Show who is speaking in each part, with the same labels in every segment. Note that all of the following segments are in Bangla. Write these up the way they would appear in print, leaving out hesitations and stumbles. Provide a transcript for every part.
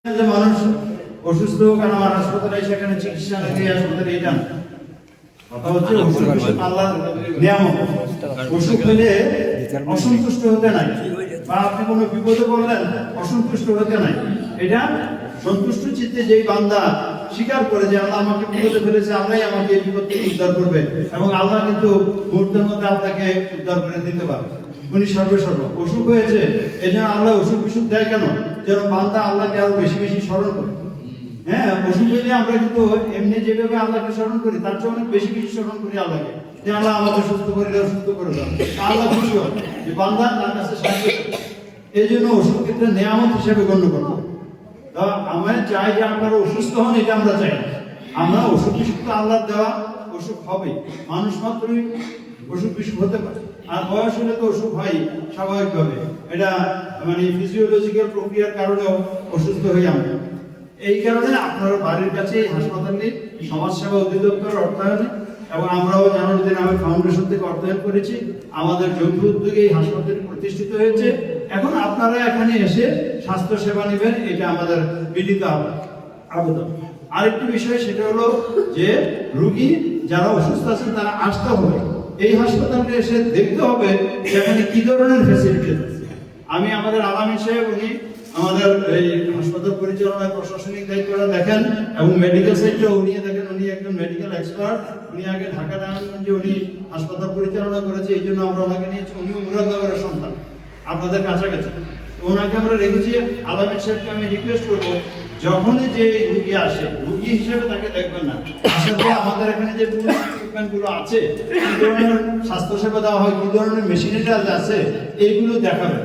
Speaker 1: যে মানুষ অসুস্থ কারণ আমার হাসপাতালে সেখানে চিকিৎসা নিয়ে হাসপাতালে এটা কথা হচ্ছে আল্লাহর নিয়ামত। অসুখ হলে অসন্তুষ্ট হতে নাই, বা আপনি কোনো বিপদে পড়লেন অসন্তুষ্ট হতে নাই। এটা সন্তুষ্ট চিত্তে যেই বান্দা স্বীকার করে যে আল্লাহ আমাকে বিপদে ফেলেছে, আল্লাহই আমাকে এই বিপদ থেকে উদ্ধার করবে, এবং আল্লাহ কিন্তু মুহূর্তের মধ্যে আপনাকে উদ্ধার করে দিতে পারবে। উনি সর্বসর্ব অসুখ হয়েছে, এই জন্য আল্লাহ অসুখ বিসুখ দেয় কেন? যেন বান্দা আল্লাহকে আরো বেশি বেশি স্মরণ করে। হ্যাঁ, অসুখ হইলে আমরা কিন্তু এমনি যেভাবে আল্লাহকে স্মরণ করি তার চেয়ে অনেক বেশি বেশি স্মরণ করি আল্লাহকে, যে আল্লাহ আমাকে সুস্থ করে দাও, সুস্থ করে দাও। আল্লাহ খুশি হয় যে বান্দা তার কাছে সাহায্য করে। এই জন্য অসুখ ক্ষেত্রে নিয়ামত হিসেবে গণ্য করবো। তা আমরা চাই যে আপনারা অসুস্থ হন, এটা আমরা চাই। আমরা অসুখ বিসুখ তো আল্লাহর দেওয়া, অসুখ হবে, মানুষ মাত্রই অসুখ বিসুখ হতে পারে। আর বয়স হলে তো অসুখ হয় স্বাভাবিকভাবে, এটা মানে ফিজিওলজিক্যাল প্রক্রিয়ার কারণেও অসুস্থ হই আমরা। এই কারণে আপনার বাড়ির কাছে এই হাসপাতালটি সমাজসেবা অধিদপ্তর অর্থায়নে, এবং আমরাও জানুয়ারি নামে ফাউন্ডেশন থেকে অর্থায়ন করেছি। আমাদের যৌথ উদ্যোগে এই হাসপাতালটি প্রতিষ্ঠিত হয়েছে। এখন আপনারা এখানে এসে স্বাস্থ্য সেবা নেবেন, এটা আমাদের বিনীত আবেদন। আরেকটি বিষয় সেটা হলো যে রোগী যারা অসুস্থ আছেন তারা আসতে হবে এই হাসপাতালে এসে দেখতে হবে এখানে কি ধরনের ফ্যাসিলিটি আছে। আমি আমাদের আলামী সাহেব, উনি আমাদের এই হাসপাতাল পরিচালনায় প্রশাসনিক দায়িত্বটা দেখেন এবং মেডিকেল সাইডটা উনি দেখেন। উনি একজন মেডিকেল এক্সপার্ট, উনি আগে ঢাকা ডায়মন্ডে উনি হাসপাতাল পরিচালনা করেছে, এই জন্য আমরা ওনাকে নিয়েছি। উনি মুরাদনগরের সন্তান, আপনাদের কাছাকাছি। ওনাকে আমরা রেখেছি। আলামী সাহেবকে আমি রিকোয়েস্ট করবো, যখনই যে রুগী আসে রুগী হিসেবে তাকে দেখবেন না, আসলে আমাদের এখানে যে ট্রিটমেন্টগুলো আছে, কি ধরনের স্বাস্থ্যসেবা দেওয়া হয়, কি ধরনের মেশিনারি আছে, এইগুলো দেখাবে।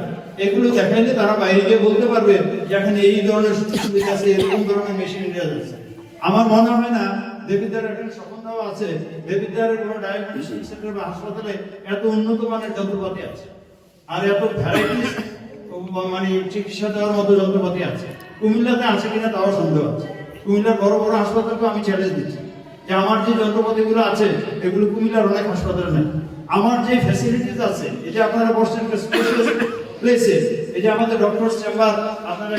Speaker 1: এগুলো দেখাইলে তারা বাইরে গিয়ে বলতে পারবে যে এখানে এই ধরনের সুবিধা আছে, এরকম ধরনের মেশিনারি আছে। আমার মনে হয় না দেবিদ্বার এখানে স্বপনদাও আছে, দেবিদ্বারের কোনো ডায়াগনস্টিক সেন্টার বা হাসপাতালে এত উন্নত মানের যন্ত্রপাতি আছে, আর এত ভ্যারাইটিস মানে চিকিৎসা দেওয়ার মতো যন্ত্রপাতি আছে। কুমিল্লাতে আছে কিনা তাও সন্দেহ আছে। কুমিল্লার বড় বড় হাসপাতালকে আমি চ্যালেঞ্জ দিচ্ছি যে আমার যে যন্ত্রপাতিগুলো আছে এগুলো কুমিল্লার অনেক হাসপাতালে নেই। আমার যে ফ্যাসিলিটিস আছে, এই যে আপনারা বসছেন স্পেশাল প্লেসে, এই যে আমাদের ডক্টরস চেম্বার, আপনারা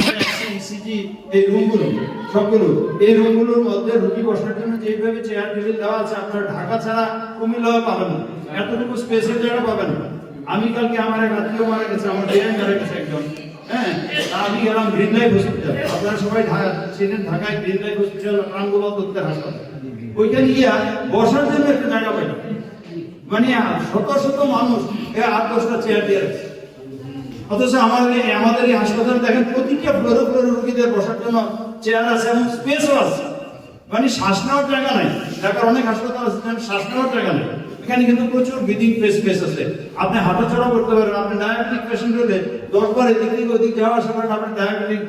Speaker 1: ইসিজি, এই রুমগুলো সবগুলো, এই রুমগুলোর মধ্যে রোগী বসার জন্য যেভাবে চেয়ার টেবিল দেওয়া আছে, আপনারা ঢাকা ছাড়া কুমিল্লাও পাবেন না, এতটুকু স্পেসের জায়গা পাবেন না। আমি কালকে আমার এক আত্মীয় মারা গেছে, আমার ডিএম মারা গেছে একজন। হ্যাঁ, আমি গেলাম গ্রিন লাইফ হসপিটাল, আপনারা সবাই ছিলেন ঢাকায় গ্রিন লাইফ হসপিটাল, প্রাণগোপাল দত্তের হাসপাতাল। ওইখানে গিয়া বসার জন্য একটা জায়গা পাই না, মানে শত শত মানুষ 8-10টা চেয়ার দিয়ে রাখছে। অথচ আমাদের এই হাসপাতালে দেখেন প্রতিটা ফ্লোরে ফ্লোরে রোগীদের বসার জন্য চেয়ার আছে এবং স্পেসও আছে, মানে শ্বাস নেওয়ার জায়গা নাই। ঢাকার অনেক হাসপাতাল আছে শ্বাস নেওয়ার জায়গা নেই, এখানে কিন্তু প্রচুর ব্রিদিং স্পেস আছে, আপনি হাঁটাচলা করতে পারেন। আপনি ডায়াবেটিক পেশেন্ট হলে 10 বার এদিক থেকে ওদিক যাওয়া আসা করেন, আপনি ডায়াবেটিক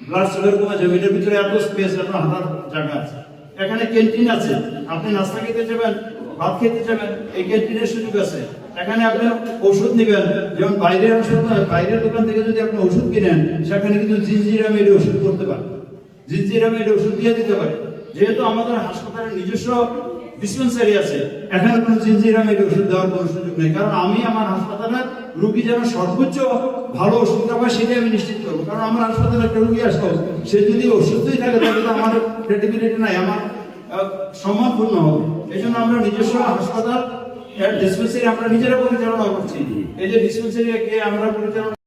Speaker 1: ব্লাড সুগার কমে যাবে। এটার ভিতরে এত স্পেস, এত হাঁটার জায়গা আছে। এখানে ক্যান্টিন আছে, আপনি নাস্তা খেতে যাবেন, ভাত খেতে যাবেন, এই ক্যান্টিনের সুযোগ আছে। এখানে আপনি ওষুধ নেবেন, যেমন বাইরের হাসপাতাল, বাইরের দোকান থেকে যদি আপনি ওষুধ কিনেন, সেখানে কিন্তু জিনজিরামেড ওষুধ করতে পারেন, জিনজিরামেড ওষুধ দিয়ে দিতে পারে। যেহেতু আমাদের হাসপাতালের নিজস্ব ডিসপেন্সারি আছে, এখানে কোনো জিনজিরামেড ওষুধ দেওয়ার কোনো সুযোগ নেই। কারণ আমি আমার হাসপাতালের রোগী যেন সর্বোচ্চ ভালো ওষুধটা পায় সেটাই আমি নিশ্চিত করবো। কারণ আমার হাসপাতালে একটা রোগী আসলো, সে যদি অসুস্থই থাকে তাহলে তো আমার ক্রেডিবিলিটি নাই, আমার সম্মানপূর্ণ হবে। এই জন্য আমরা নিজস্ব হাসপাতাল ডিসপেন্সারি আমরা নিজেরা পরিচালনা করছি। এই যে ডিসপেন্সারি আমরা পরিচালনা